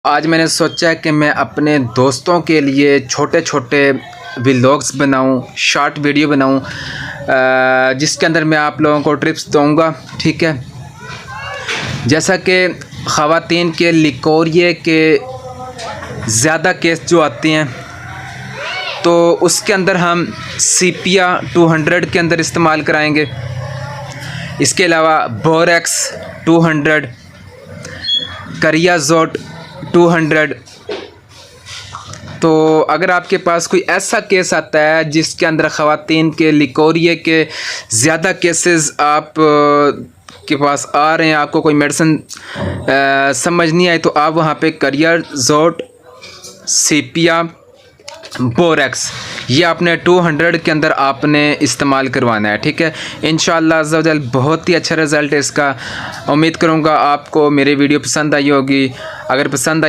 आज मैंने सोचा कि मैं अपने दोस्तों के लिए छोटे छोटे व्लॉग्स बनाऊं, शॉर्ट वीडियो बनाऊं, जिसके अंदर मैं आप लोगों को टिप्स दूंगा। ठीक है, जैसा कि ख़वातीन के लिकोरिए के ज़्यादा केस जो आते हैं तो उसके अंदर हम सीपिया 200 के अंदर इस्तेमाल कराएंगे। इसके अलावा बोरेक्स 200, करियाजोट 200। तो अगर आपके पास कोई ऐसा केस आता है जिसके अंदर ख़वातीन के लिकोरिए के ज़्यादा केसेस आप के पास आ रहे हैं, आपको कोई मेडिसिन समझ नहीं आई, तो आप वहाँ पे करियाजोट, सीपिया, बोरेक्स ये आपने 200 के अंदर आपने इस्तेमाल करवाना है। ठीक है, इंशाअल्लाह अज़्ज़ा वजल बहुत ही अच्छा रिज़ल्ट है इसका। उम्मीद करूँगा आपको मेरी वीडियो पसंद आई होगी। अगर पसंद आई